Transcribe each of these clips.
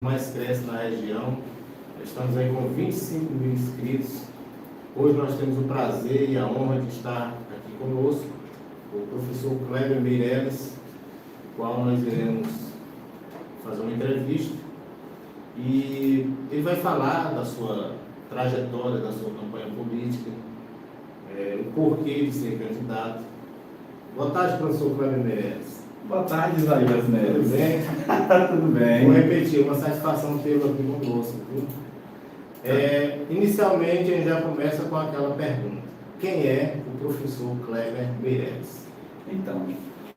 mais cresce na região. Estamos aí com 25 mil inscritos. Hoje nós temos o prazer e a honra de estar aqui conosco o professor Kleber Meireles, o qual nós iremos fazer uma entrevista, e ele vai falar da sua trajetória, da sua campanha política, o porquê de ser candidato. Boa tarde, professor Kleber Meireles. Boa tarde, Isaías Neves. Tudo bem? Tudo bem. Vou repetir, uma satisfação tê-lo aqui conosco. Inicialmente, a gente já começa com aquela pergunta: quem é o professor Kleber Meireles? Então,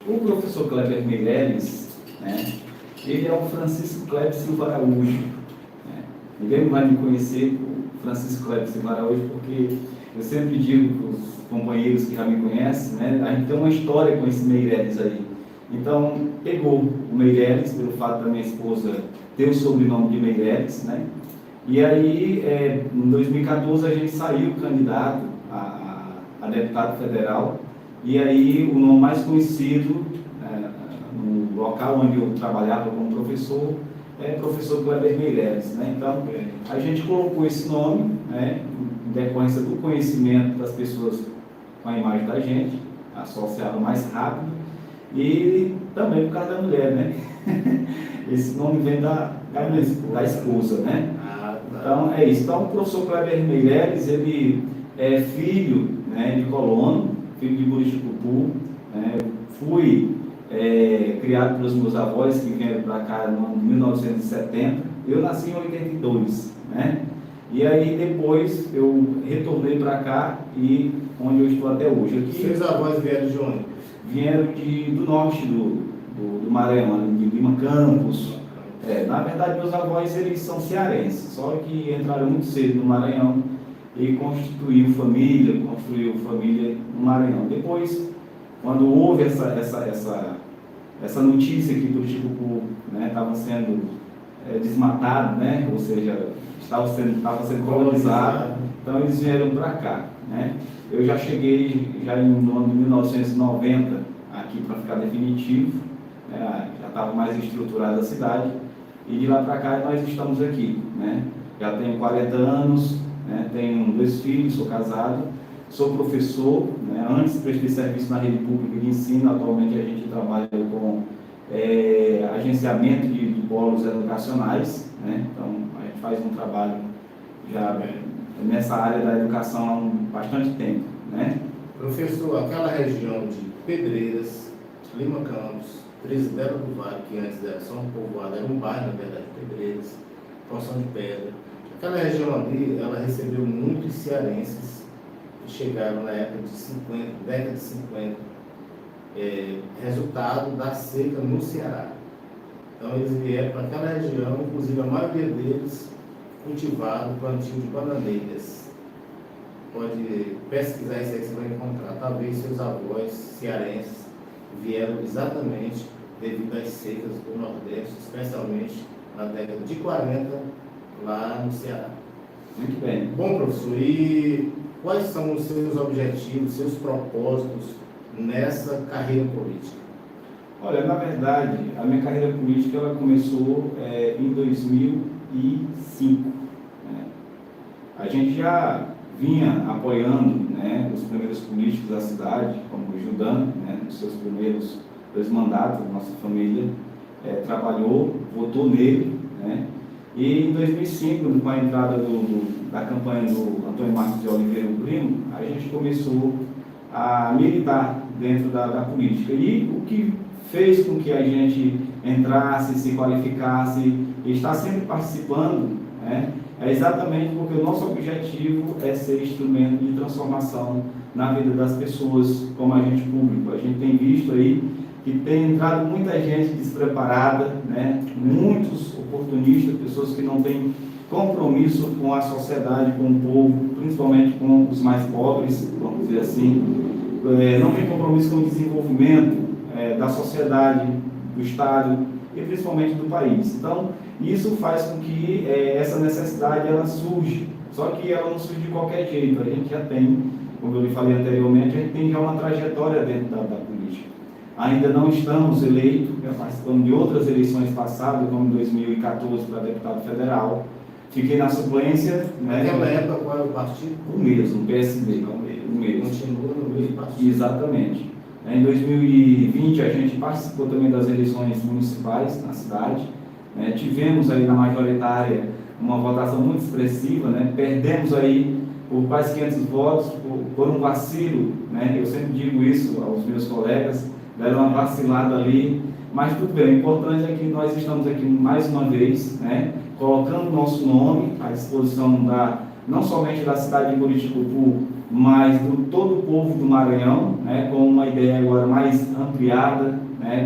o professor Kleber Meireles, né, ele é o Francisco Kleber Silva Araújo. Né? Ninguém vai me conhecer o Francisco Kleber Silva Araújo, porque eu sempre digo para os companheiros que já me conhecem, né, a gente tem uma história com esse Meireles aí. Então, pegou o Meireles, pelo fato da minha esposa ter o sobrenome de Meireles, né? E aí, em 2014, a gente saiu candidato a deputado federal, e aí o nome mais conhecido, no local onde eu trabalhava como professor, é professor Kleber Meireles, né? Então, a gente colocou esse nome, né, em decorrência do conhecimento das pessoas com a imagem da gente, associado mais rápido, e também por causa da mulher, né? Esse nome vem da esposa, né? Então, é isso. Então, o professor Kleber Meireles, ele é filho, né, de colono, filho de Buriticupu, né? Fui criado pelos meus avós, que vieram para cá no ano de 1970. Eu nasci em 82, né? E aí, depois, eu retornei para cá, e onde eu estou até hoje. Aqui, seus avós vieram de onde? Vieram do norte do Maranhão, de Lima Campos. Na verdade, meus avós, eles são cearenses, só que entraram muito cedo no Maranhão e construiu família no Maranhão. Depois, quando houve essa notícia que o Chico estava sendo desmatado, né? Ou seja, estava sendo colonizado, então eles vieram para cá, né? Eu já cheguei no ano de 1990 aqui para ficar definitivo, né? Já estava mais estruturada a cidade, e de lá para cá nós estamos aqui, né? Já tenho 40 anos, né? Tenho 2 filhos, sou casado, sou professor, né? Antes prestei serviço na rede pública de ensino, atualmente a gente trabalha com agenciamento de polos educacionais, né? Então a gente faz um trabalho já nessa área da educação há bastante tempo, né? Professor, aquela região de Pedreiras, Lima Campos, Presidério do Vale, que antes era só um povoado, era um bairro, na verdade, Pedreiras, Poção de Pedra. Aquela região ali, ela recebeu muitos cearenses que chegaram na época de 50, década de 50, resultado da seca no Ceará. Então eles vieram para aquela região, inclusive a maioria deles cultivado plantio de bananeiras. Pode pesquisar isso aí que você vai encontrar. Talvez seus avós cearenses vieram exatamente devido às secas do Nordeste, especialmente na década de 40, lá no Ceará. Muito bem. Bom, professor, e quais são os seus objetivos, seus propósitos nessa carreira política? Olha, na verdade, a minha carreira política ela começou em 2005. Né? A gente já vinha apoiando, né, os primeiros políticos da cidade, como o Judão, né, nos seus primeiros 2 mandatos, nossa família trabalhou, votou nele, né? E em 2005, com a entrada da campanha do Antônio Marcos de Oliveira, o primo, a gente começou a militar dentro da política. E o que fez com que a gente entrasse, se qualificasse e está sempre participando, né, é exatamente porque o nosso objetivo é ser instrumento de transformação na vida das pessoas como agente público. A gente tem visto aí que tem entrado muita gente despreparada, né, muitos oportunistas, pessoas que não têm compromisso com a sociedade, com o povo, principalmente com os mais pobres, vamos dizer assim, não tem compromisso com o desenvolvimento da sociedade, do Estado e principalmente do país. Então, isso faz com que essa necessidade ela surge, só que ela não surge de qualquer jeito. A gente já tem, como eu lhe falei anteriormente, a gente tem já uma trajetória dentro da política. ainda não estamos eleitos, participamos de outras eleições passadas, como em 2014 para deputado federal. Fiquei na suplência. Naquela época, qual é o partido? O mesmo, PSD. O mesmo. Continua no mesmo partido. Exatamente. Em 2020, a gente participou também das eleições municipais na cidade. Tivemos aí na majoritária uma votação muito expressiva, perdemos aí por quase 500 votos, por um vacilo, eu sempre digo isso aos meus colegas, deram uma vacilada ali, mas tudo bem, o importante é que nós estamos aqui mais uma vez, colocando o nosso nome à disposição não somente da cidade de Buriticupu, mas de todo o povo do Maranhão, com uma ideia agora mais ampliada,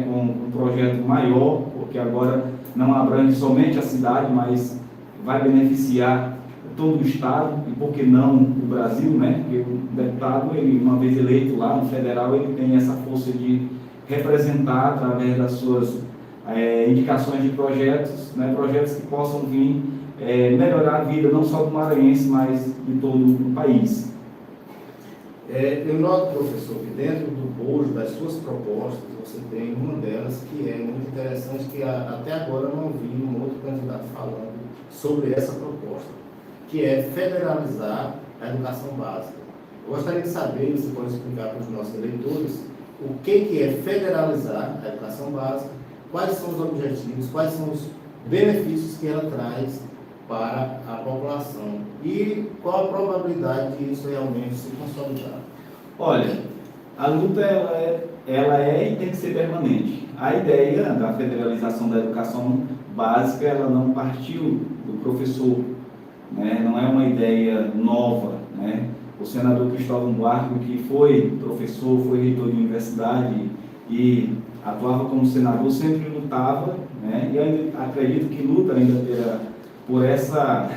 com um projeto maior, porque agora não abrange somente a cidade, mas vai beneficiar todo o Estado, e por que não o Brasil, porque o deputado, ele, uma vez eleito lá no federal, ele tem essa força de representar, através das suas indicações de projetos, projetos que possam vir melhorar a vida não só do maranhense, mas de todo o país. Eu noto, professor, que dentro do bojo das suas propostas, você tem uma delas que é muito interessante, que até agora eu não vi um outro candidato falando sobre essa proposta, que é federalizar a educação básica. Eu gostaria de saber, você pode explicar para os nossos eleitores, o que é federalizar a educação básica, quais são os objetivos, quais são os benefícios que ela traz para a população e qual a probabilidade de isso realmente se consolidar. Olha, a luta ela é e tem que ser permanente. A ideia da federalização da educação básica, ela não partiu do professor, não é uma ideia nova, O senador Cristóvão Buarque, que foi professor, foi reitor de universidade e atuava como senador, sempre lutava, e ainda acredito que luta ainda por essa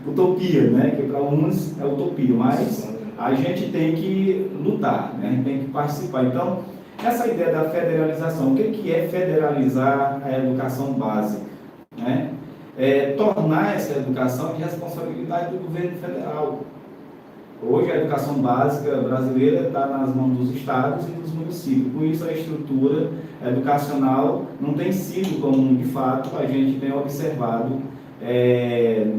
utopia, que para uns é utopia, mas a gente tem que lutar, tem que participar. Então, essa ideia da federalização, o que é federalizar a educação básica? Tornar essa educação de responsabilidade do governo federal. Hoje a educação básica brasileira está nas mãos dos estados e dos municípios. Com isso, a estrutura educacional não tem sido como, de fato, a gente tem observado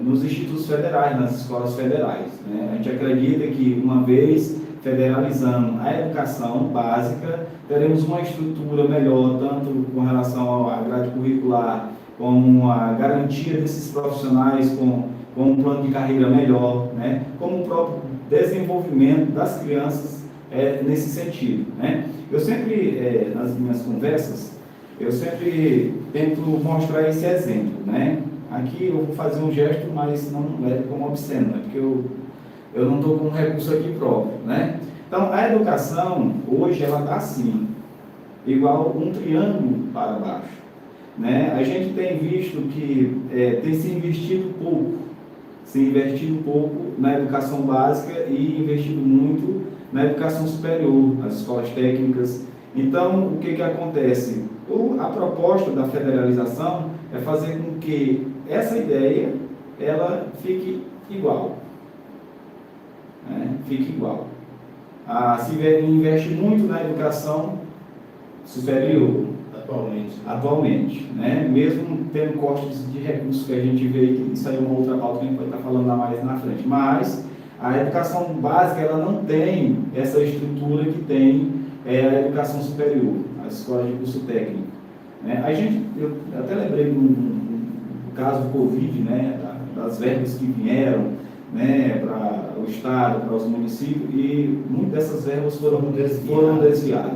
nos institutos federais, nas escolas federais. A gente acredita que, uma vez federalizando a educação básica, teremos uma estrutura melhor, tanto com relação à grade curricular, como a garantia desses profissionais com um plano de carreira melhor, como o próprio desenvolvimento das crianças nesse sentido. Eu sempre, nas minhas conversas, eu sempre tento mostrar esse exemplo. Aqui eu vou fazer um gesto, mas não leve como obsceno, porque eu não estou com um recurso aqui próprio. Então, a educação, hoje, ela está assim, igual um triângulo para baixo. A gente tem visto que tem se investido pouco na educação básica e investido muito na educação superior, nas escolas técnicas. Então, o que acontece? A proposta da federalização é fazer com que essa ideia ela fique igual. Fique igual. Se investe muito na educação superior. Atualmente, mesmo tendo cortes de recursos que a gente vê, que isso aí é uma outra pauta que a gente vai estar falando lá mais na frente, mas a educação básica ela não tem essa estrutura que tem a educação superior, as escolas de curso técnico. Eu até lembrei do caso do Covid, das verbas que vieram para o Estado, para os municípios, e muitas dessas verbas foram desviadas.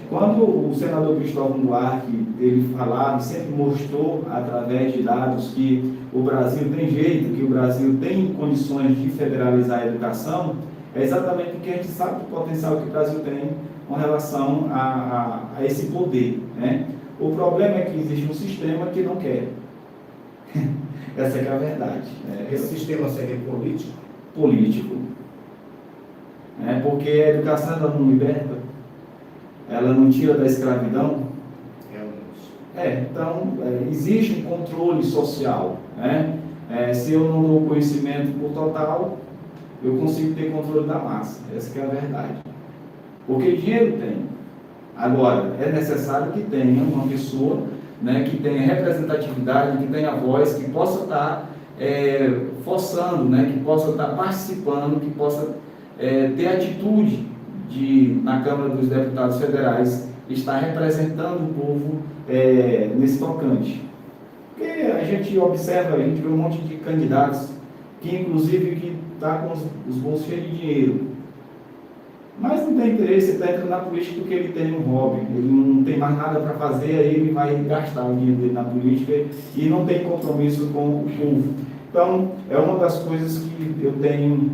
Quando o senador Cristóvão Buarque ele falava, sempre mostrou através de dados que o Brasil tem jeito, que o Brasil tem condições de federalizar a educação, é exatamente porque a gente sabe do potencial que o Brasil tem com relação a esse poder. O problema é que existe um sistema que não quer. Essa é a verdade. Esse sistema seria político? Político. Porque a educação ela não liberta, ela não tira da escravidão. Então, existe um controle social. Se eu não dou conhecimento por total, eu consigo ter controle da massa. Essa que é a verdade. Porque dinheiro tem. Agora, é necessário que tenha uma pessoa, né, que tenha representatividade, que tenha voz, que possa estar forçando, né, que possa estar participando, que possa ter atitude de, na Câmara dos Deputados Federais, estar representando o povo nesse tocante. Porque a gente observa, a gente vê um monte de candidatos que inclusive que está com os bolsos cheios de dinheiro, mas não tem interesse, ele está entrando na política porque ele tem um hobby, ele não tem mais nada para fazer, aí ele vai gastar o dinheiro dele na política e não tem compromisso com o povo. Então, é uma das coisas que eu tenho,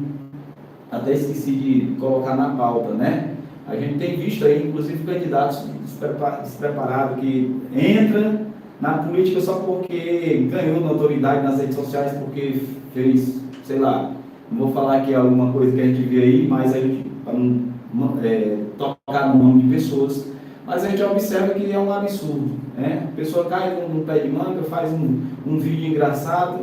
até esqueci de colocar na pauta, né? A gente tem visto aí, inclusive, candidatos despreparados que entram na política só porque ganhou notoriedade nas redes sociais, porque fez, sei lá, não vou falar aqui alguma coisa que a gente vê aí, mas a gente, para não tocar no nome de pessoas, mas a gente observa que é um absurdo, né? A pessoa cai num pé de manga, faz um vídeo engraçado,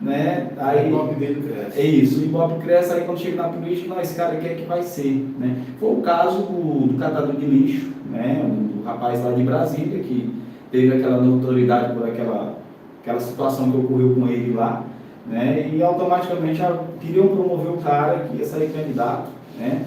né? Aí, o Ibope dele cresce. É isso, o Ibope cresce, aí quando chega na política, não, esse cara quer que vai ser, né? Foi o caso do catador de lixo, né? O rapaz lá de Brasília, que teve aquela notoriedade por aquela situação que ocorreu com ele lá, né? E automaticamente queriam promover o cara que ia sair candidato, né?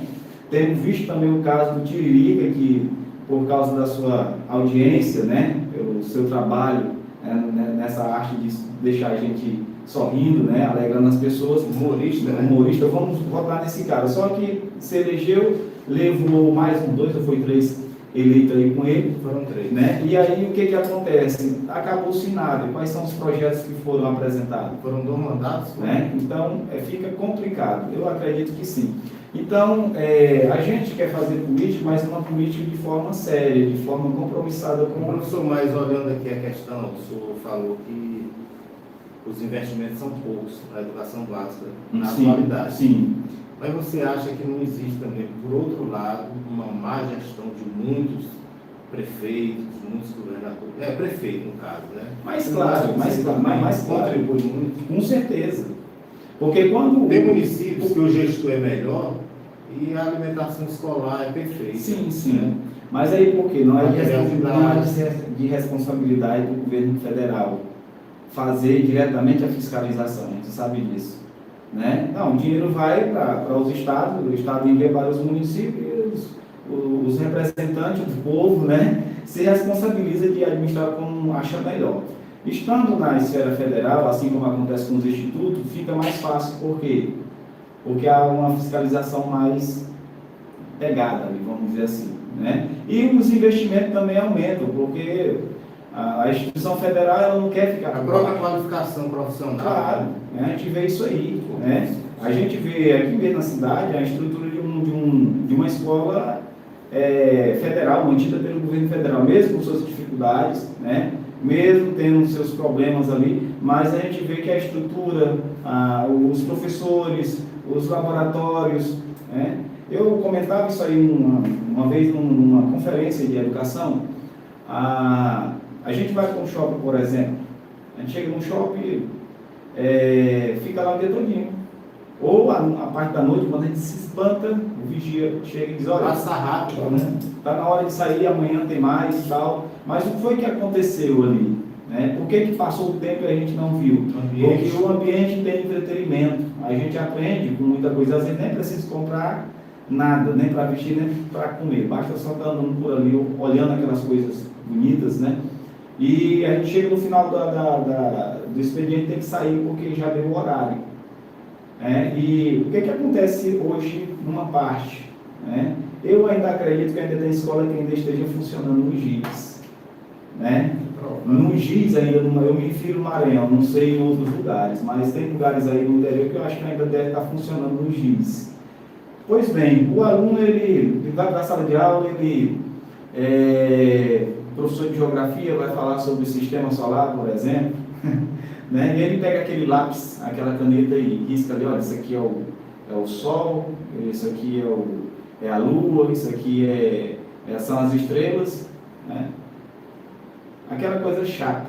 Temos visto também o caso do Tiririca, que por causa da sua audiência, né? Pelo seu trabalho, né? Nessa arte de deixar a gente sorrindo, né? Alegrando as pessoas. Humorista, né? Humorista, vamos votar nesse cara. Só que se elegeu, levou mais 2 ou foi 3 eleitos aí com ele. Foram 3. Né? E aí o que acontece? Acabou sem nada. Quais são os projetos que foram apresentados? Foram 2 mandatos? Né? Então fica complicado. Eu acredito que sim. Então, a gente quer fazer política, mas uma política de forma séria, de forma compromissada com... Professor, mas olhando aqui a questão, o senhor falou que os investimentos são poucos na educação básica, na atualidade. Sim. Mas você acha que não existe também, por outro lado, uma má gestão de muitos prefeitos, muitos governadores? Prefeito, no caso, né? Mais claro. Contribui muito. Com certeza. Porque quando... Tem municípios que o gestor é melhor e a alimentação escolar é perfeita. Sim. Né? Mas aí por quê? Não é de responsabilidade do governo federal fazer diretamente a fiscalização, a gente sabe disso. Né? Não, o dinheiro vai para os estados, o estado envia para os municípios, os representantes do povo, né, se responsabiliza de administrar como acha melhor. Estando na esfera federal, assim como acontece com os institutos, fica mais fácil. Por quê? Porque há uma fiscalização mais pegada, vamos dizer assim. Né? E os investimentos também aumentam, porque a instituição federal ela não quer ficar... A própria qualificação profissional. Claro, né? A gente vê isso aí. Né? A gente vê aqui mesmo na cidade a estrutura de uma escola federal, mantida pelo governo federal, mesmo com suas dificuldades, né? Mesmo tendo seus problemas ali, mas a gente vê que a estrutura, os professores, os laboratórios, né? Eu comentava isso aí uma vez numa conferência de educação. A gente vai para um shopping, por exemplo, a gente chega num shopping, fica lá o dia todinho. Ou a parte da noite, quando a gente se espanta, o vigia chega e diz, olha, passa rápido, né? Está na hora de sair, amanhã tem mais e tal. Mas o que foi que aconteceu ali? Né? Por que passou o tempo e a gente não viu? Porque o ambiente tem entretenimento. A gente aprende com muita coisa. Às vezes nem precisa comprar nada, nem para vestir, nem para comer. Basta só estar andando por ali, olhando aquelas coisas bonitas, né? E a gente chega no final do expediente, tem que sair porque já deu o horário. E o que acontece hoje numa parte? Né? Eu ainda acredito que ainda tem escola que ainda esteja funcionando no GIS. Né? No GIS ainda, eu me refiro ao Maranhão, não sei em outros lugares, mas tem lugares aí no interior que eu acho que ainda deve estar funcionando no GIS. Pois bem, o aluno, ele vai para a sala de aula, professor de geografia vai falar sobre o sistema solar, por exemplo, né? E ele pega aquele lápis, aquela caneta e risca ali, olha, isso aqui é o Sol, isso aqui é a Lua, isso aqui são as estrelas, né? Aquela coisa chata,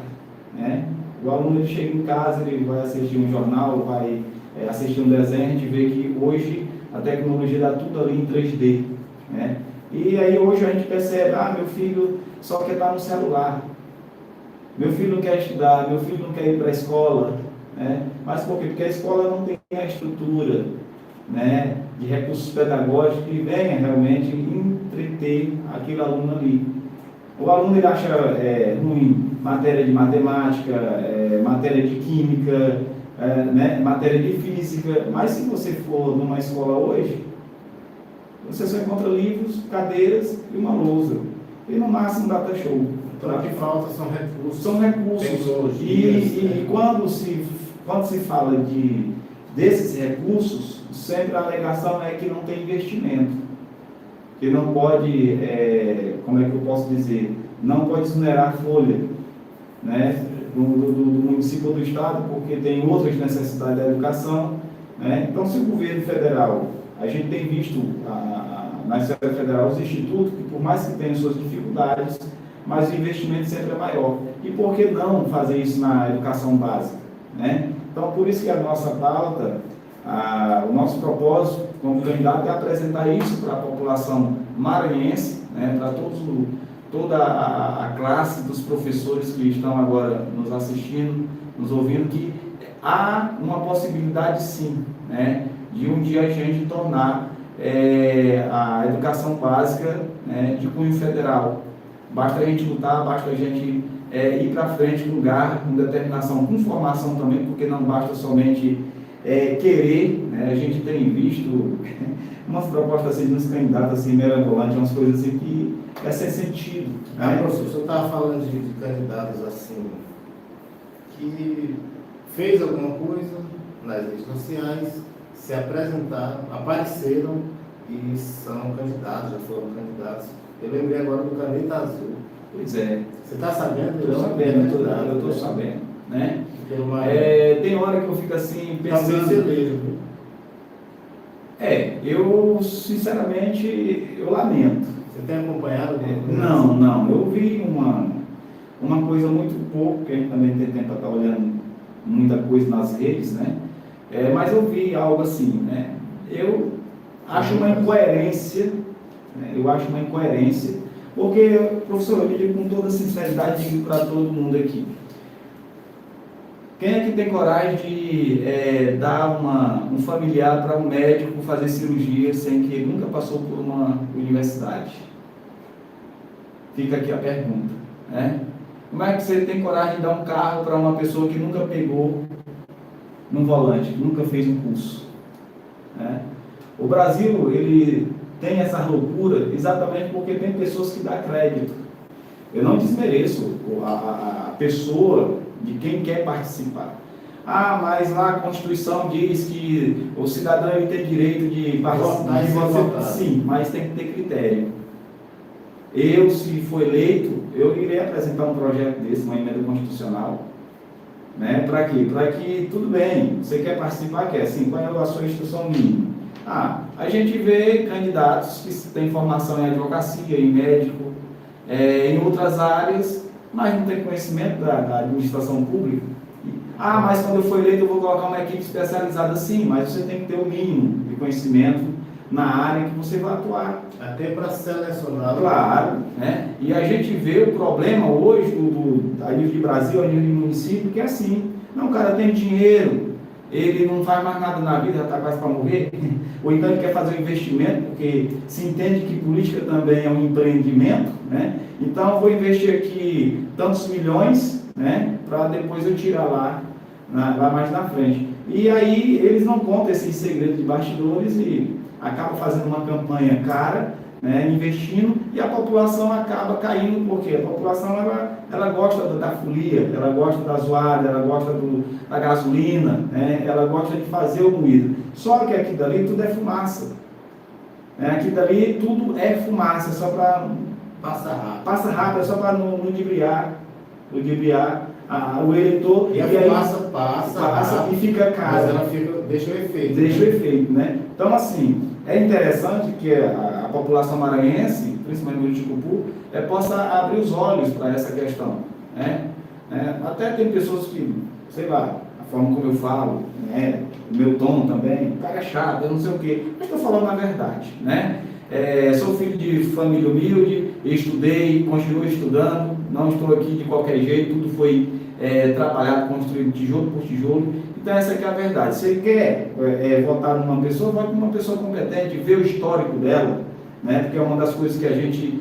né? O aluno ele chega em casa, ele vai assistir um jornal, vai assistir um desenho, a gente vê que hoje a tecnologia dá tudo ali em 3D, né? E aí hoje a gente percebe, meu filho só quer estar no celular, meu filho não quer estudar, meu filho não quer ir para a escola, né? Mas por quê? Porque a escola não tem a estrutura, né, de recursos pedagógicos que venha realmente entreter aquele aluno ali. O aluno ele acha ruim matéria de matemática, matéria de química, né, matéria de física, mas se você for numa escola hoje, você só encontra livros, cadeiras e uma lousa. E no máximo data show. Então, o que falta são recursos. São recursos. E quando se fala desses recursos, sempre a alegação é que não tem investimento. Que não pode, como é que eu posso dizer, não pode exonerar folha, né, do município ou do estado, porque tem outras necessidades da educação, né? Então, se o governo federal, a gente tem visto na esfera federal os institutos, que por mais que tenham suas dificuldades, mas o investimento sempre é maior. E por que não fazer isso na educação básica, né? Então, por isso que a nossa pauta, o nosso propósito como candidato é apresentar isso para a população maranhense, né, para toda a classe dos professores que estão agora nos assistindo, nos ouvindo, que há uma possibilidade sim, né, de um dia a gente tornar a educação básica, né, de cunho federal. Basta a gente lutar, basta a gente ir para frente com garra, com determinação, com formação também, porque não basta somente querer, né? A gente tem visto umas propostas assim, de uns candidatos assim, mirabolantes, umas coisas assim que é sem sentido. Né? Professor, o senhor estava falando de candidatos assim, que fez alguma coisa nas redes sociais, se apresentaram, apareceram e são candidatos, já foram candidatos. Eu lembrei agora do Caneta Azul. Pois é. Você está sabendo? Estou sabendo, eu estou sabendo. Né? Tem hora que eu fico assim pensando. Eu sinceramente eu lamento. Você tem acompanhado? Não. Eu vi uma coisa muito pouco, porque a gente também tem tempo para estar olhando muita coisa nas redes, né? Mas eu vi algo assim, né? Eu acho uma incoerência, né? Porque, professor, eu digo com toda sinceridade, digo para todo mundo aqui. Quem é que tem coragem de dar um familiar para um médico fazer cirurgia sem que ele nunca passou por uma universidade? Fica aqui a pergunta, né? Como é que você tem coragem de dar um carro para uma pessoa que nunca pegou num volante, que nunca fez um curso? Né? O Brasil, ele tem essa loucura exatamente porque tem pessoas que dão crédito. Eu não desmereço a pessoa de quem quer participar. Mas lá a Constituição diz que o cidadão ele tem direito de participar. Sim, mas tem que ter critério. Eu, se for eleito, eu irei apresentar um projeto desse, uma emenda constitucional. Né? Para quê? Para que, tudo bem, você quer participar, quer, sim, qual é a sua instrução mínima? A gente vê candidatos que têm formação em advocacia, em médico, em outras áreas, mas não tem conhecimento da administração pública. Mas quando eu for eleito eu vou colocar uma equipe especializada. Sim, mas você tem que ter o mínimo de conhecimento na área que você vai atuar. Até para selecionar. Claro, né? E a gente vê o problema hoje, a nível de Brasil, a nível de município, que é assim. Não, o cara tem dinheiro, ele não faz mais nada na vida, já está quase para morrer. Ou então ele quer fazer um investimento, porque se entende que política também é um empreendimento, né? Então eu vou investir aqui tantos milhões, né? Para depois eu tirar lá mais na frente. E aí eles não contam esses segredos de bastidores e acabam fazendo uma campanha cara, né, investindo, e a população acaba caindo, porque a população ela gosta da folia, ela gosta da zoada, ela gosta da gasolina, né, ela gosta de fazer o moído. Só que aqui dali tudo é fumaça. Aqui dali tudo é fumaça, só para passa rápido, é só para não ludibriar o eleitor. E a fumaça passa e fica cara. Mas ela deixa o efeito. Deixa o efeito, né? Então, assim, é interessante que a população maranhense, principalmente do Iticupu, possa abrir os olhos para essa questão, né? Até tem pessoas que, sei lá, a forma como eu falo, né? O meu tom também, o cara é chato, eu não sei o quê, mas estou falando a verdade, né? sou filho de família humilde, estudei, continuo estudando, não estou aqui de qualquer jeito, tudo foi trabalhado, construído tijolo por tijolo. Então essa aqui é a verdade. Se ele quer votar numa pessoa, vote numa pessoa competente, vê o histórico dela, né? Porque é uma das coisas que a gente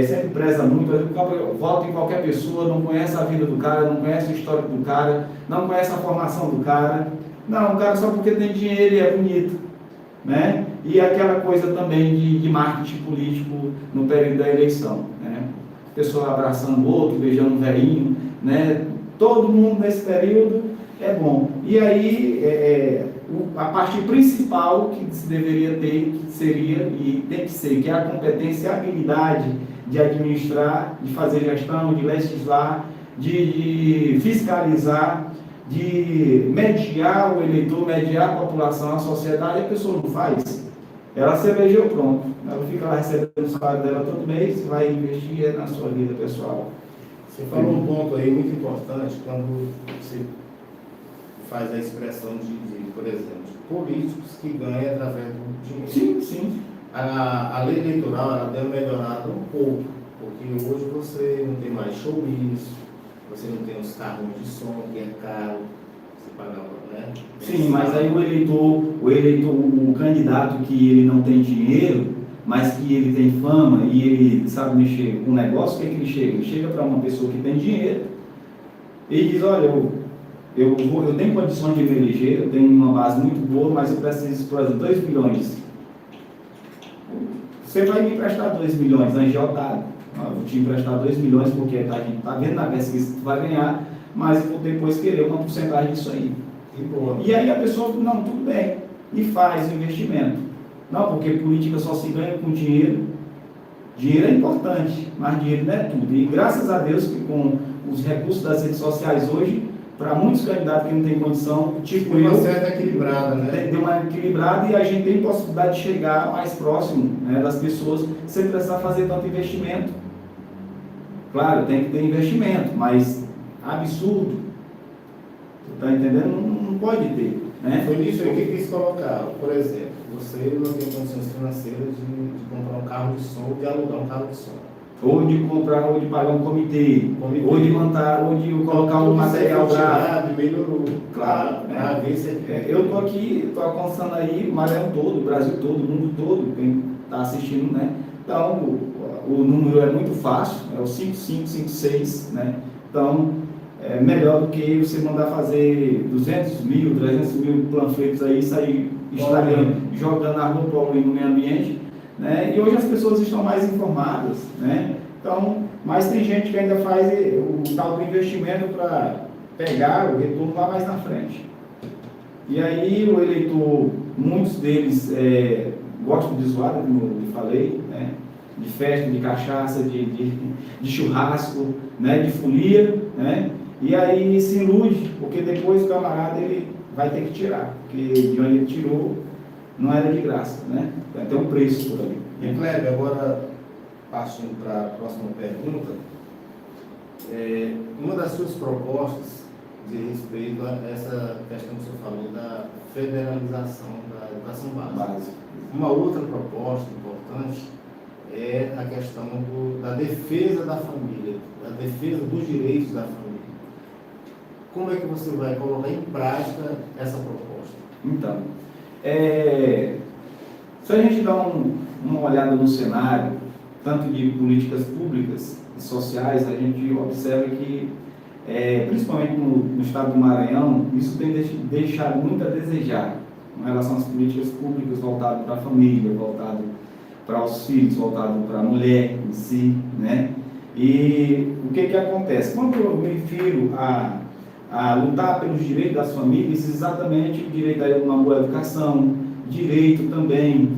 sempre preza muito. Vota em qualquer pessoa, não conhece a vida do cara, não conhece o histórico do cara, não conhece a formação do cara. Não, o cara só porque tem dinheiro e é bonito, né? E aquela coisa também de marketing político no período da eleição, né? Pessoa abraçando o outro, beijando um velhinho, né? Todo mundo nesse período é bom. E aí, a parte principal que se deveria ter, que seria e tem que ser, que é a competência e a habilidade de administrar, de fazer gestão, de legislar, de fiscalizar, de mediar o eleitor, mediar a população, a sociedade. A pessoa não faz. Ela se elegeu, pronto. Ela fica lá recebendo o salário dela todo mês, vai investir na sua vida pessoal. Você falou um ponto aí muito importante quando você faz a expressão por exemplo, de políticos que ganham através do dinheiro. Sim, sim. A lei eleitoral ela tem melhorado um pouco, porque hoje você não tem mais showbiz, você não tem os carros de som, que é caro, você pagava, né? Sim, mas aí o eleitor, o candidato que ele não tem dinheiro, mas que ele tem fama e ele sabe mexer com o negócio, o que é que ele chega? Ele chega para uma pessoa que tem dinheiro e diz, olha, eu tenho condições de me eleger, eu tenho uma base muito boa, mas eu preciso, por exemplo, 2 milhões. Você vai me emprestar 2 milhões, agiotado. Eu vou te emprestar 2 milhões porque a gente está vendo na pesquisa que tu vai ganhar, mas eu vou depois querer uma porcentagem disso aí. E aí a pessoa, não, tudo bem, e faz o investimento. Não, porque política só se ganha com dinheiro. Dinheiro é importante, mas dinheiro não é tudo. E graças a Deus que com os recursos das redes sociais hoje, para muitos candidatos que não têm condição, tipo eu, uma certa equilibrada, né? Deu uma equilibrada e a gente tem possibilidade de chegar mais próximo, né, das pessoas sem precisar fazer tanto investimento. Claro, tem que ter investimento, mas absurdo. Você está entendendo? Não pode ter. Né? Foi nisso aí que eu quis colocar. Por exemplo, você não tem condições financeiras de comprar um carro de som, de alugar um carro de som. Ou de comprar, ou de pagar um comitê. Ou de montar, ou de colocar um material gráfico. Melhorou. Claro. Eu estou aqui, estou alcançando aí o Maranhão todo, o Brasil todo, o mundo todo, quem está assistindo, né? Então, o número é muito fácil, é o 5556, né? Então, é melhor do que você mandar fazer 200 mil, 300 mil panfletos aí, sair Instagram, jogando na rua, poluindo no meio ambiente, né? E hoje as pessoas estão mais informadas, né? Então, mas tem gente que ainda faz o tal do investimento para pegar o retorno lá mais na frente. E aí o eleitor, muitos deles gostam de zoada, como eu falei, né? De festa, de cachaça, de churrasco, né? De folia, né? E aí se ilude, porque depois o camarada ele vai ter que tirar, porque de onde ele tirou não era de graça, né? Vai ter um preço por ali. E Kleber, agora partindo para a próxima pergunta, uma das suas propostas diz respeito a essa questão que você falou da federalização da educação básica. Uma outra proposta importante é a questão da defesa da família, da defesa dos direitos da família. Como é que você vai colocar em prática essa proposta? Então, se a gente dá uma olhada no cenário, tanto de políticas públicas e sociais, a gente observa que, principalmente no estado do Maranhão, isso tem deixado muito a desejar em relação às políticas públicas voltadas para a família, voltado para os filhos, voltado para a mulher em si, né? E o que acontece? Quando eu me refiro a lutar pelos direitos das famílias, exatamente o direito a uma boa educação, direito também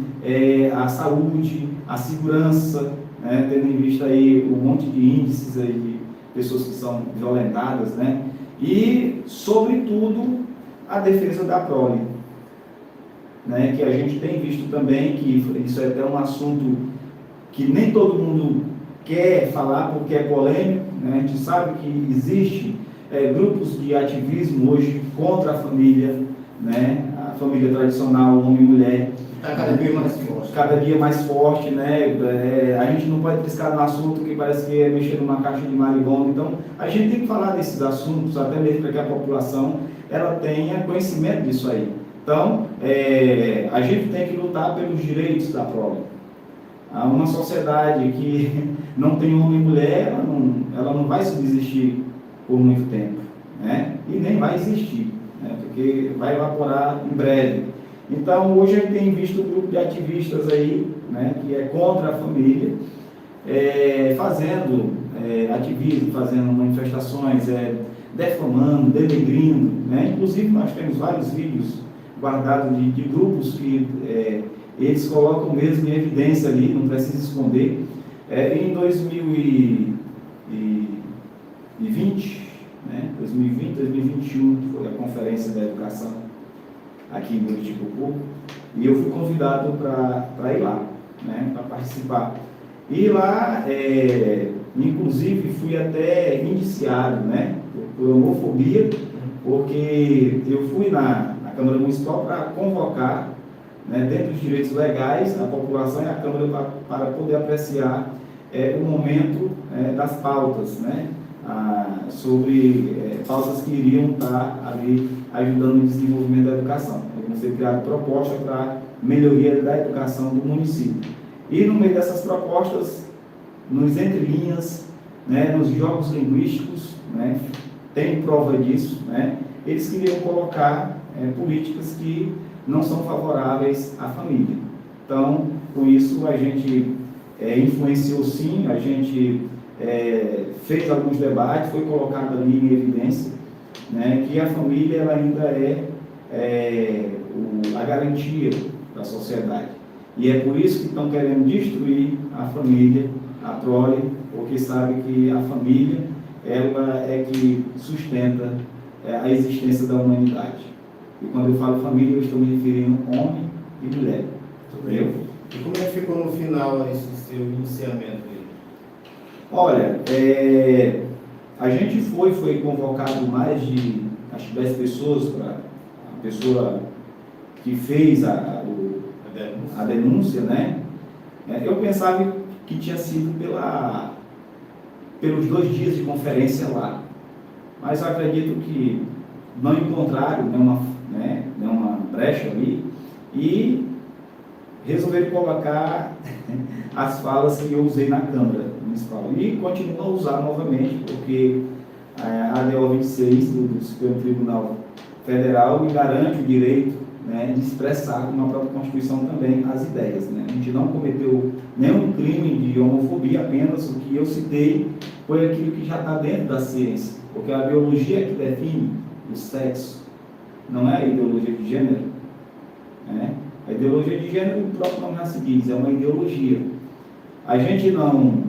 à saúde, à segurança, né? Tendo em vista aí um monte de índices aí de pessoas que são violentadas, né? E, sobretudo, a defesa da prole, né? Que a gente tem visto também que isso é até um assunto que nem todo mundo quer falar porque é polêmico, né? A gente sabe que existe grupos de ativismo hoje contra a família, né? A família tradicional, homem e mulher. Está cada dia mais forte. Cada dia mais forte, né? A gente não pode triscar no assunto que parece que é mexer numa caixa de marimbondo. Então, a gente tem que falar desses assuntos, até mesmo para que a população ela tenha conhecimento disso aí. Então, a gente tem que lutar pelos direitos da prole. Uma sociedade que não tem homem e mulher, ela não vai subsistir por muito tempo, né? E nem vai existir, né? Porque vai evaporar em breve. Então, hoje a gente tem visto um grupo de ativistas aí, né, que é contra a família, fazendo ativismo, fazendo manifestações, defamando, denegrindo, né? Inclusive, nós temos vários vídeos guardados de grupos que eles colocam mesmo em evidência ali, não precisa esconder. Em 2020, né, 2021, foi a Conferência da Educação aqui em Buriticupu, e eu fui convidado para ir lá, né, para participar. E lá, inclusive, fui até indiciado, né, por homofobia, porque eu fui na Câmara Municipal para convocar, né, dentro dos direitos legais, a população e a Câmara para poder apreciar o momento das pautas, né, sobre pautas que iriam estar ali ajudando no desenvolvimento da educação. Vão ser criadas propostas para melhoria da educação do município. E no meio dessas propostas, nos entrelinhas, né, nos jogos linguísticos, né, tem prova disso, né, eles queriam colocar políticas que não são favoráveis à família. Então, com isso, a gente influenciou sim, a gente fez alguns debates, foi colocado ali em evidência, né, que a família ela ainda a garantia da sociedade. E é por isso que estão querendo destruir a família, a prole, porque sabe que a família ela é que sustenta a existência da humanidade. E quando eu falo família, eu estou me referindo homem e mulher. Entendeu? E como é que ficou no final esse seu iniciamento? Olha, a gente foi convocado mais de, acho que 10 pessoas para a pessoa que fez a denúncia, né? Eu pensava que tinha sido pelos 2 dias de conferência lá, mas eu acredito que não encontraram nenhuma brecha ali e resolveram colocar as falas que eu usei na Câmara Municipal e continuo a usar novamente, porque a ADO 26 do Supremo Tribunal Federal me garante o direito, né, de expressar, como a própria Constituição também, as ideias, né? A gente não cometeu nenhum crime de homofobia, apenas o que eu citei foi aquilo que já está dentro da ciência, porque a biologia que define o sexo, não é a ideologia de gênero, né? A ideologia de gênero, o próprio nome já se diz, é uma ideologia. A gente não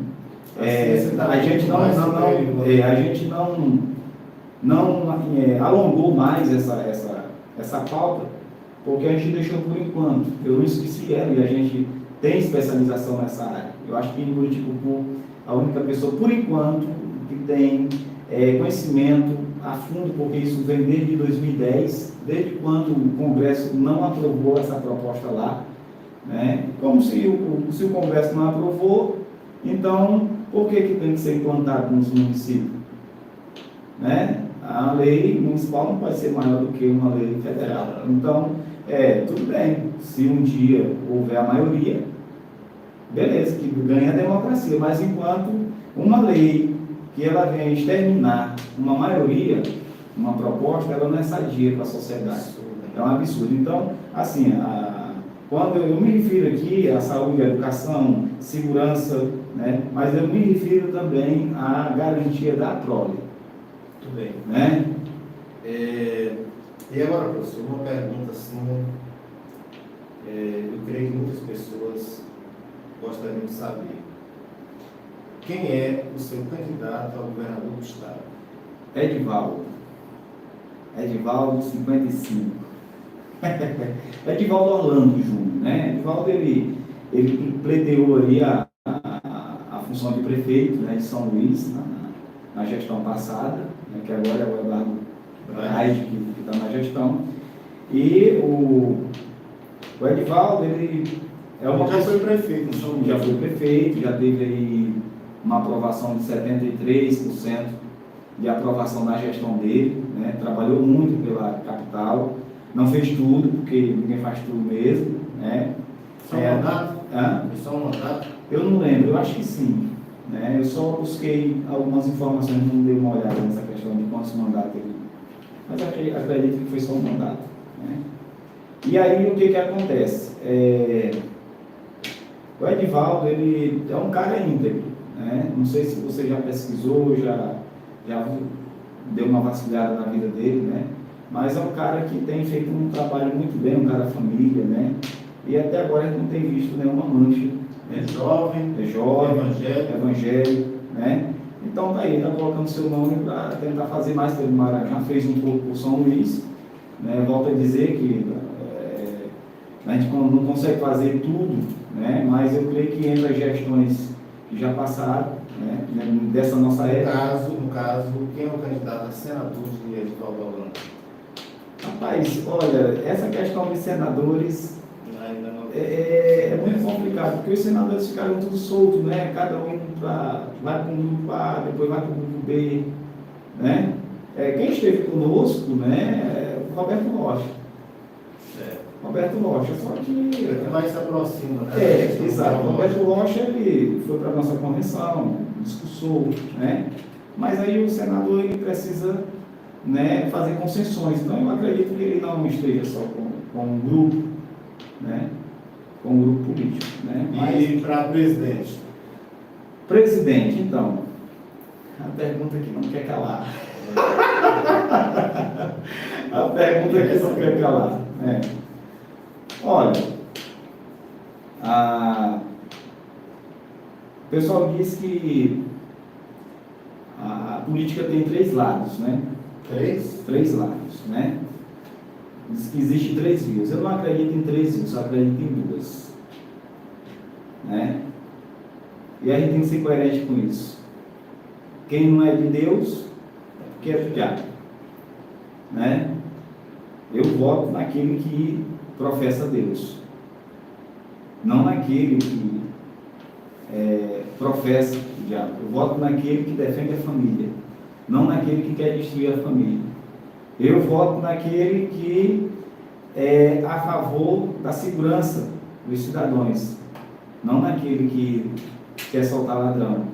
alongou mais essa pauta, porque a gente deixou por enquanto. Eu não esqueci ela e a gente tem especialização nessa área. Eu acho que em Buriticupu, a única pessoa, por enquanto, que tem conhecimento a fundo, porque isso vem desde 2010, desde quando o Congresso não aprovou essa proposta lá, né? Como se o Congresso não aprovou, então por que tem que ser implantado nos municípios? Né? A lei municipal não pode ser maior do que uma lei federal. Então, tudo bem, se um dia houver a maioria, beleza, que ganha a democracia, mas enquanto uma lei que ela venha exterminar uma maioria, uma proposta, ela não é sadia para a sociedade. É um absurdo. Então, assim, quando eu me refiro aqui à saúde, à educação, segurança, né, mas eu me refiro também à garantia da prole. Muito bem. Né? E agora, professor, uma pergunta assim, eu creio que muitas pessoas gostariam de saber. Quem é o seu candidato ao governador do estado? Edivaldo 55. Edivaldo Orlando Júnior, né? Edivaldo, ele pleiteou ali a função de prefeito, né, de São Luís, na gestão passada, né, que agora é o Eduardo Braz, que está na gestão. E o Edivaldo, ele é uma Já foi prefeito, não já foi prefeito, já teve aí uma aprovação de 73% de aprovação na gestão dele, né? Trabalhou muito pela capital, não fez tudo, porque ninguém faz tudo mesmo, né? Só um mandato? Hã? Só um mandato? Eu não lembro, eu acho que sim, né? Eu só busquei algumas informações, não dei uma olhada nessa questão de quantos mandatos ele, mas acredito que foi só um mandato, né? E aí o que acontece? O Edivaldo, ele é um cara íntegro, né? Não sei se você já pesquisou, já deu uma vasculhada na vida dele, né? Mas é um cara que tem feito um trabalho muito bem, um cara família, né? E até agora a gente não tem visto nenhuma mancha. É jovem, evangélico, né? Então tá aí, está colocando seu nome para tentar fazer mais pelo Maranhão. Já fez um pouco por São Luís, né? Volto a dizer que a gente não consegue fazer tudo, né? Mas eu creio que entre as gestões que já passaram, né? Dessa nossa época. No caso, quem é o candidato a senador de Edivaldo Holanda? Rapaz, olha, essa questão de senadores Ainda não. é muito complicado, porque os senadores ficaram tudo soltos, né? Cada um vai para um grupo A, depois vai para o grupo B, né? Quem esteve conosco, né? É o Roberto Rocha. Roberto Rocha, só que... É que mais se aproxima, né? Exato. O Roberto Rocha, ele foi para a nossa convenção, discursou, né? Mas aí o senador, ele precisa, né, fazer concessões. Então, eu acredito que ele não esteja só com um grupo, né? Com um grupo político, né? E para presidente? Presidente, então, a pergunta que não quer calar. A pergunta que não quer calar, né? Olha, o pessoal diz que a política tem 3 lados, né? 3 lados, né? Diz que existe 3 vias. Eu não acredito em 3 vias, eu acredito em 2. Né? E a gente tem que ser coerente com isso. Quem não é de Deus, é porque é do diabo. Né? Eu voto naquele que professa Deus, não naquele que professa o diabo. Eu voto naquele que defende a família, não naquele que quer destruir a família. Eu voto naquele que é a favor da segurança dos cidadãos, não naquele que quer soltar ladrão,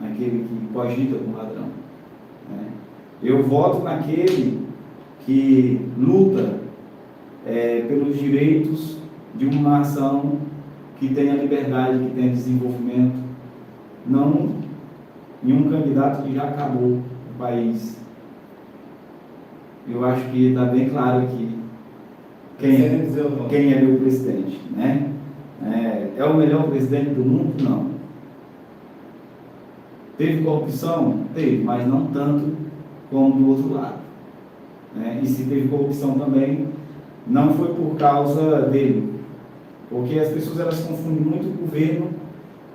naquele que cogita com ladrão. Né? Eu voto naquele que luta pelos direitos de uma nação que tenha liberdade, que tenha desenvolvimento, não em um candidato que já acabou o país. Eu acho que está bem claro aqui quem é meu presidente, né? É o melhor presidente do mundo? Não. Teve corrupção? Teve, mas não tanto como do outro lado. E se teve corrupção também, não foi por causa dele, porque as pessoas elas confundem muito o governo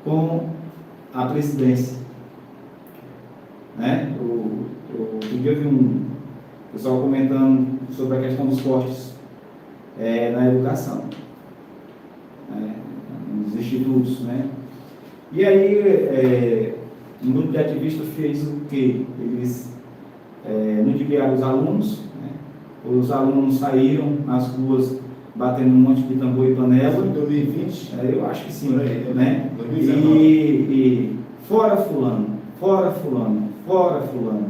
com a presidência. Né? Outro dia eu vi um pessoal comentando sobre a questão dos cortes na educação, nos institutos. Né? E aí, um grupo de ativistas fez o quê? Eles ludibriaram os alunos. Os alunos saíram nas ruas batendo um monte de tambor e panela. Em 2020? Eu acho que sim. Aí, né? 2019. E fora fulano, fora fulano, fora fulano.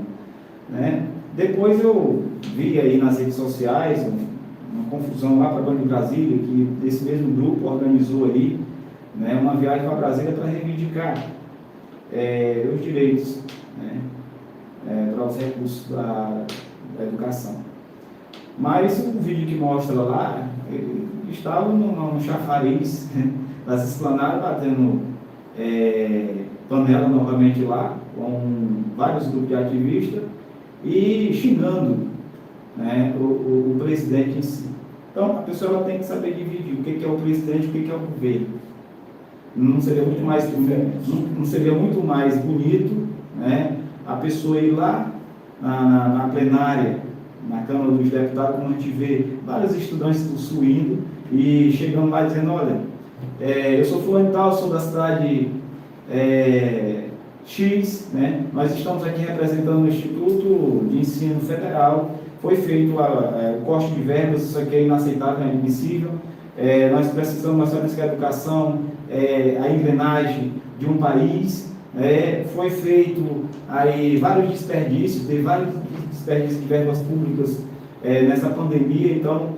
Né? Depois eu vi aí nas redes sociais uma confusão lá para Banco de Brasília, que esse mesmo grupo organizou aí, né, uma viagem para Brasília para reivindicar os direitos, né, para os recursos da educação. Mas o vídeo que mostra lá, ele estava no chafariz das esplanadas, batendo panela novamente lá, com vários grupos de ativistas, e xingando, né, o presidente em si. Então, a pessoa ela tem que saber dividir o que é o presidente e o que é o governo. Não seria muito mais bonito, né, a pessoa ir lá na plenária, na Câmara dos Deputados, como a gente vê vários estudantes do Sul indo e chegando lá dizendo, olha, eu sou fulano e tal, sou da cidade X, né? Nós estamos aqui representando o Instituto de Ensino Federal, foi feito o corte de verbas, isso aqui é inaceitável, é inadmissível, nós sabemos que a educação é a engrenagem de um país, foi feito aí vários desperdícios, teve vários desperdícios de verbas públicas nessa pandemia, então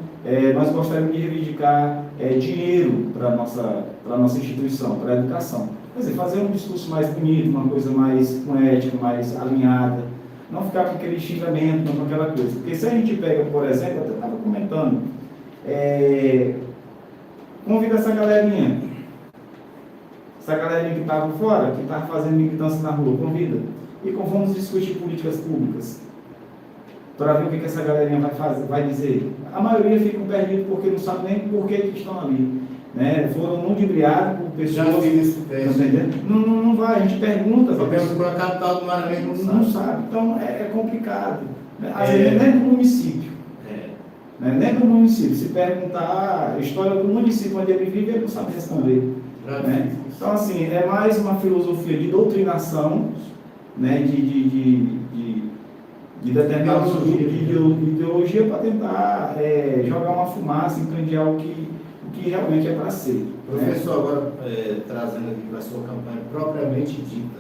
nós gostaríamos de reivindicar dinheiro para a nossa instituição, para a educação. Quer dizer, fazer um discurso mais bonito, uma coisa mais poética, mais alinhada, não ficar com aquele xingamento, não com aquela coisa. Porque se a gente pega, por exemplo, eu estava comentando, convida essa galerinha que estava fora, que estava fazendo militância na rua, convida. E vamos discutir políticas públicas, para ver o que essa galerinha vai dizer. A maioria fica perdido porque não sabe nem por que estão ali. Né? Foram ludibriados por pessoas. Já vi isso, não vai, a gente pergunta. Só pergunta para a capital do Maranhão, não sabe. Então é complicado. Às vezes nem no município. Nem no município. Se perguntar a história do município onde ele vive, ele não sabe responder. Né? Então, assim, é mais uma filosofia de doutrinação, né? de determinados grupos de ideologia para tentar jogar uma fumaça, incendiar o que realmente é para ser. Professor, agora trazendo aqui para a sua campanha propriamente dita,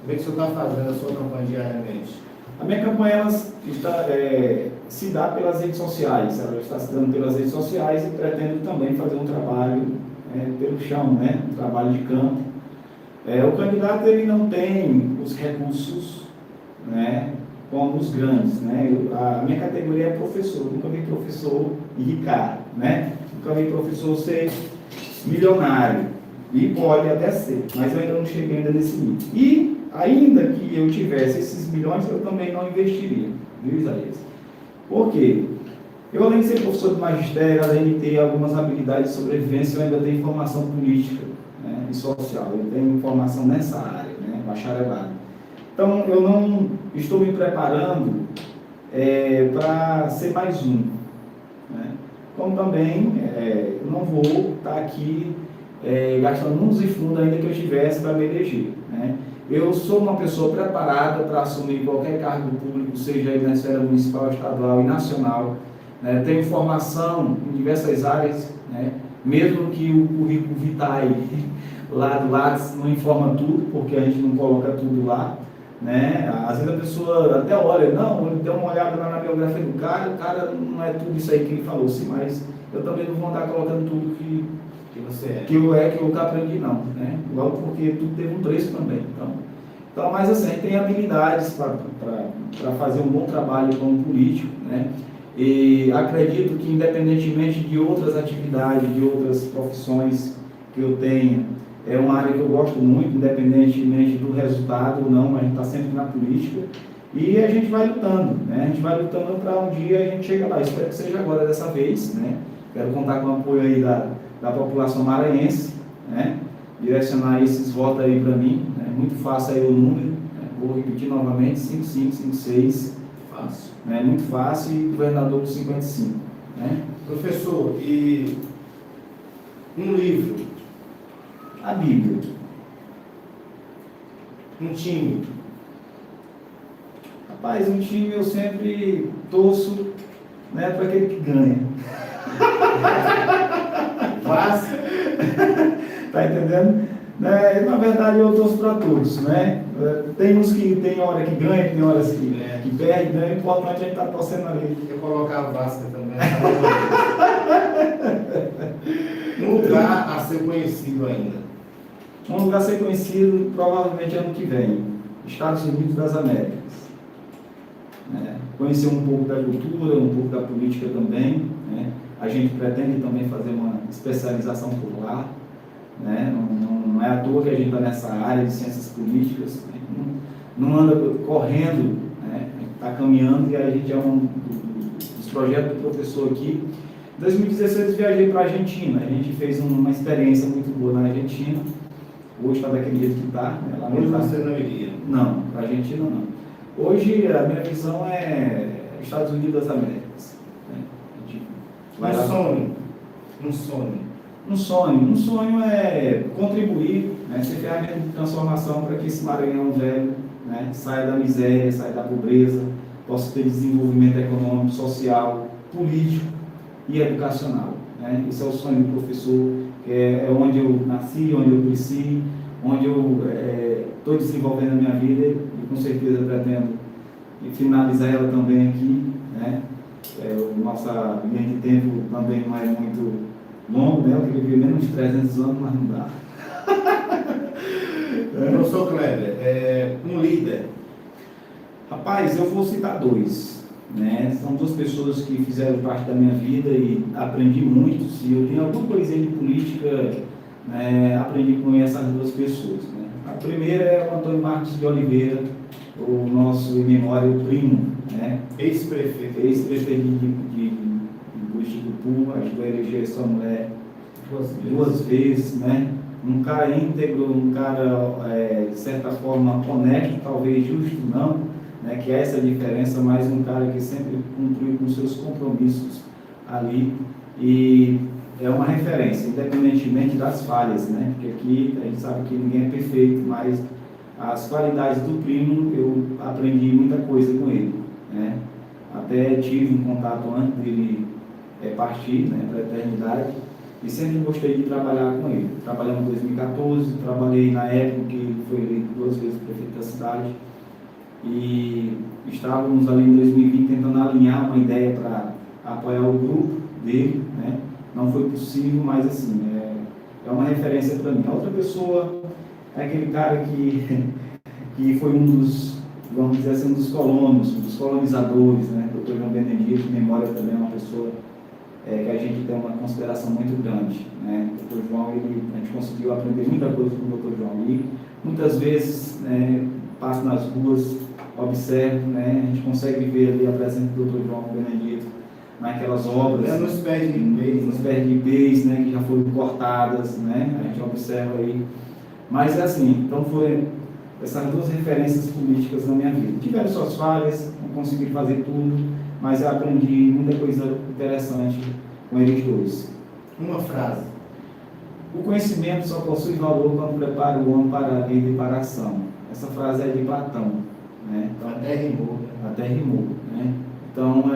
como é que o senhor está fazendo a sua campanha diariamente? A minha campanha ela se dá pelas redes sociais, ela está se dando pelas redes sociais e pretendo também fazer um trabalho pelo chão, né? Um trabalho de campo. O candidato ele não tem os recursos, né? Como os grandes, né? A minha categoria é professor, nunca vi professor ricar, né? Nunca vi professor ser milionário, e pode até ser, mas eu ainda não cheguei ainda nesse nível. E ainda que eu tivesse esses milhões, eu também não investiria, viu, Isaías? Por quê? Eu, além de ser professor de magistério, além de ter algumas habilidades de sobrevivência, eu ainda tenho formação política, né, e social, eu tenho formação nessa área, né, bacharelado. Então, eu não estou me preparando para ser mais um. Né? Como também, eu não vou estar aqui gastando mundos e fundos ainda que eu tivesse para me eleger. Né? Eu sou uma pessoa preparada para assumir qualquer cargo público, seja ele na esfera municipal, estadual e nacional. Né? Tenho formação em diversas áreas, né? Mesmo que o currículo vitae lá do Lattes não informa tudo, porque a gente não coloca tudo lá. Né? Às vezes a pessoa até olha, não, ele deu uma olhada lá na biografia do cara, o cara não é tudo isso aí que ele falou, sim, mas eu também não vou andar colocando tudo que eu aprendi, não, né? Logo porque tudo teve um preço também. Então, mas assim, a gente tem habilidades para fazer um bom trabalho como político, né? E acredito que independentemente de outras atividades, de outras profissões que eu tenha, é uma área que eu gosto muito, independentemente do resultado ou não, mas a gente está sempre na política e a gente vai lutando, né? A gente vai lutando para um dia a gente chegar lá. Espero que seja agora dessa vez, né? Quero contar com o apoio aí da população maranhense, né? Direcionar esses votos aí para mim, né? Muito fácil aí o número, né? Vou repetir novamente, 5556, fácil, né? Muito fácil, e governador do 55, né? Professor, e um livro? A Bíblia. Um time? Rapaz, um time eu sempre torço, né, para aquele que ganha. Vasco? Tá entendendo? Né, na verdade eu torço para todos, né? Tem uns que tem hora que ganha, tem horas que perde, né? O importante é a gente estar torcendo ali. Eu colocava Vasco também. Um lugar a ser conhecido ainda. Um lugar a ser conhecido provavelmente ano que vem, Estados Unidos das Américas. Conhecer um pouco da cultura, um pouco da política também. Né? A gente pretende também fazer uma especialização por lá. Né? Não é à toa que a gente está nessa área de ciências políticas. Né? Não anda correndo, né? Está caminhando e a gente é um dos projetos do professor aqui. Em 2016 viajei para a Argentina. A gente fez uma experiência muito boa na Argentina. Hoje está daquele jeito que está. Né? Hoje você não iria? Não, para a Argentina não. Hoje a minha visão é Estados Unidos das Américas. Né? A gente vai lá. Um sonho é contribuir, né, ser ferramenta de transformação para que esse Maranhão velho, né, saia da miséria, saia da pobreza, possa ter desenvolvimento econômico, social, político e educacional. Né? Esse é o sonho do professor, que é onde eu nasci, onde eu cresci, onde eu estou desenvolvendo a minha vida e com certeza pretendo finalizar ela também aqui. Né? Nossa linha de tempo também não é muito longo, né? Eu queria viver menos de 300 anos, mas não dá. Professor Kleber, um líder. Rapaz, eu vou citar dois. Né? São duas pessoas que fizeram parte da minha vida e aprendi muito. Se eu tenho alguma coisinha de política, né, aprendi com essas duas pessoas. Né? A primeira é o Antônio Marcos de Oliveira, o nosso, em memória, o primo, né? Ex-prefeito de Buxicupu, ajudou a eleger essa mulher duas vezes, né? Um cara íntegro, um cara, de certa forma, honesto, talvez justo não, né? Que é essa a diferença, mas um cara que sempre cumpriu com seus compromissos ali e é uma referência, independentemente das falhas, né? Porque aqui a gente sabe que ninguém é perfeito, mas as qualidades do primo, eu aprendi muita coisa com ele, né? Até tive um contato antes dele partir, né, para a eternidade, e sempre gostei de trabalhar com ele. Trabalhamos em 2014, trabalhei na época que ele foi eleito 2 vezes prefeito da cidade, e estávamos ali em 2020 tentando alinhar uma ideia para apoiar o grupo dele, né? Não foi possível, mas assim, é uma referência para mim. A outra pessoa é aquele cara que foi um dos, vamos dizer assim, um dos colonos, um dos colonizadores, né? Dr. João Benedito, memória também é uma pessoa que a gente tem uma consideração muito grande, né? O Dr. João, a gente conseguiu aprender muita coisa com o Dr. João e muitas vezes, né, passo nas ruas, observo, né, a gente consegue ver ali a presença do Dr. João Benedito naquelas obras, nos pés de ipês, né, que já foram cortadas, né? A gente observa aí. Mas é assim, então foi essas duas referências políticas na minha vida. Tiveram suas falhas, não consegui fazer tudo, mas eu aprendi muita coisa interessante com eles dois. Uma frase. O conhecimento só possui valor quando prepara o homem para a vida e para a ação. Essa frase é de Platão, né? Então, até rimou, né? Então,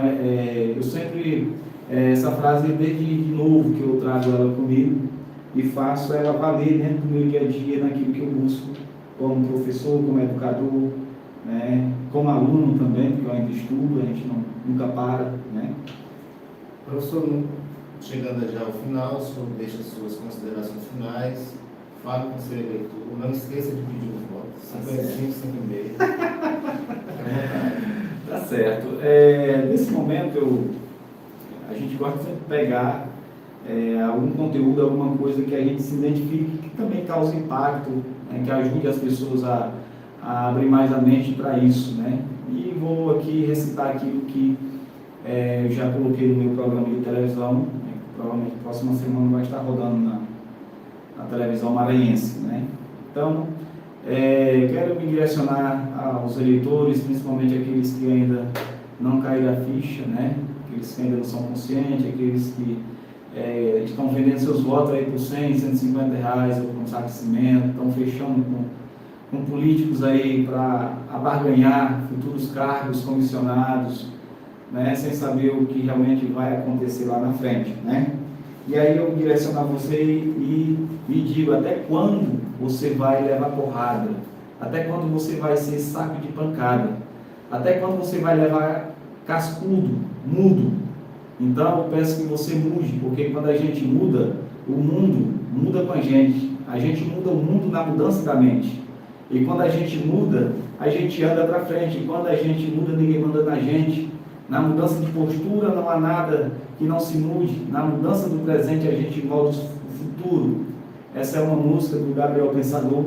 eu sempre, essa frase desde de novo que eu trago ela comigo e faço ela valer dentro do meu dia a dia, naquilo que eu busco como professor, como educador, né? Como aluno também, porque eu ainda estudo, a gente nunca para, né? Professor, chegando já ao final, o senhor deixa suas considerações finais, fale com o seu eleitor, não esqueça de pedir o voto, 55, 56. Tá certo. Nesse momento, a gente gosta sempre de pegar algum conteúdo, alguma coisa que a gente se identifique, que também cause impacto, né, que ajude as pessoas a abrir mais a mente para isso, né? E vou aqui recitar aquilo que eu já coloquei no meu programa de televisão, né, que provavelmente na próxima semana vai estar rodando na televisão maranhense, né? Então, quero me direcionar aos eleitores, principalmente aqueles que ainda não caíram a ficha, né? Aqueles que ainda não são conscientes, aqueles que estão vendendo seus votos aí por 100, 150 reais ou com um saco de cimento, estão fechando com políticos aí para abarganhar futuros cargos comissionados, né? Sem saber o que realmente vai acontecer lá na frente, né? E aí eu direcionar você e digo, até quando você vai levar porrada? Até quando você vai ser saco de pancada? Até quando você vai levar cascudo, mudo? Então eu peço que você mude, porque quando a gente muda, o mundo muda com a gente muda o mundo na mudança da mente. E quando a gente muda, a gente anda para frente. E quando a gente muda, ninguém manda na gente. Na mudança de postura não há nada que não se mude. Na mudança do presente a gente molda o futuro. Essa é uma música do Gabriel Pensador,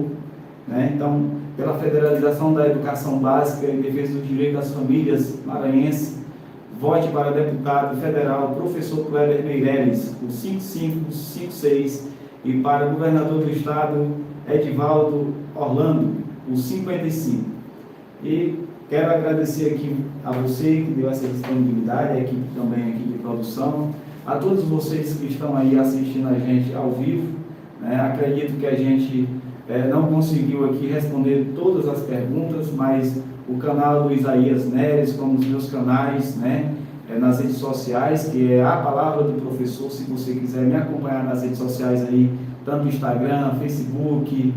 né? Então, pela federalização da educação básica em defesa dos direitos das famílias maranhenses, vote para deputado federal professor Kleber Meireles, o 5556, e para governador do estado Edivaldo Orlando, o 55. E Quero agradecer aqui a você que deu essa disponibilidade, a equipe também aqui de produção, a todos vocês que estão aí assistindo a gente ao vivo, né? Acredito que a gente não conseguiu aqui responder todas as perguntas, mas o canal do Isaías Neres, como os meus canais, né? Nas redes sociais, que é a Palavra do Professor, se você quiser me acompanhar nas redes sociais aí, tanto Instagram, Facebook,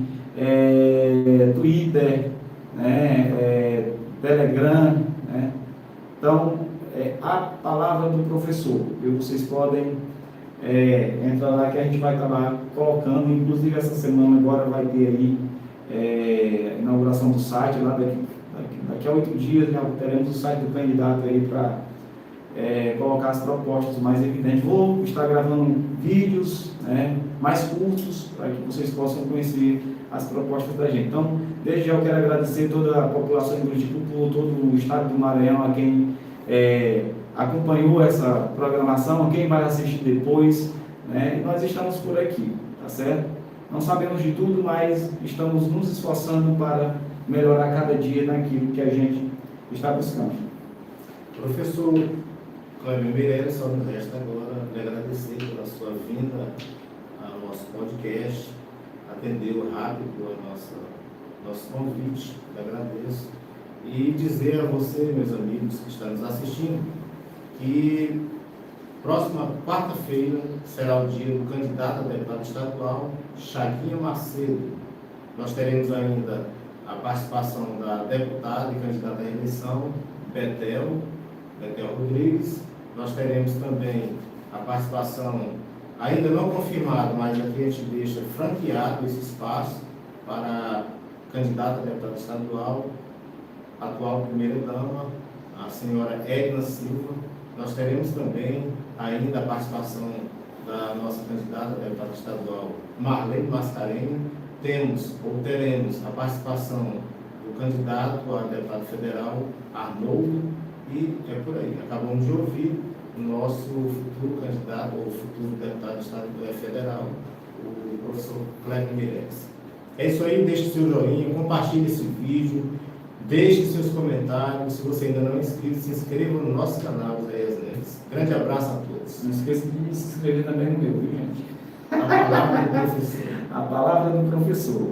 Twitter, né? Telegram, né? Então, a Palavra do Professor, e vocês podem entrar lá que a gente vai acabar colocando, inclusive essa semana agora vai ter aí a inauguração do site, lá daqui a 8 dias já teremos o site do candidato aí para colocar as propostas mais evidentes. Vou estar gravando vídeos, né, mais curtos para que vocês possam conhecer as propostas da gente. Então, desde já eu quero agradecer toda a população do Itikupu, todo o estado do Maranhão, a quem acompanhou essa programação, a quem vai assistir depois, né, e nós estamos por aqui, tá certo? Não sabemos de tudo, mas estamos nos esforçando para melhorar cada dia naquilo que a gente está buscando. Professor Kleber Meirelles, só nos resta agora lhe agradecer pela sua vinda ao nosso podcast, atendeu rápido ao nosso convite, lhe agradeço, e dizer a você, meus amigos que estão nos assistindo, que próxima quarta-feira será o dia do candidato a deputado estadual, Chaguinha Macedo. Nós teremos ainda a participação da deputada e candidata à reeleição, Betel Rodrigues. Nós teremos também a participação, ainda não confirmada, mas aqui a gente deixa franqueado esse espaço para a candidata a deputada estadual, atual primeira-dama, a senhora Edna Silva. Nós teremos também ainda a participação da nossa candidata a deputada estadual, Marlene Mascarenhas. Teremos a participação do candidato a deputado federal, Arnoldo, e é por aí. Acabamos de ouvir o nosso futuro candidato, ou futuro deputado federal, o professor Kleber Meirelles. É isso aí, deixe seu joinha, compartilhe esse vídeo, deixe seus comentários. Se você ainda não é inscrito, se inscreva no nosso canal, Isaías Neres. Grande abraço a todos. Não esqueça de se inscrever também no meu, viu, gente? A Palavra do Professor. A Palavra do Professor.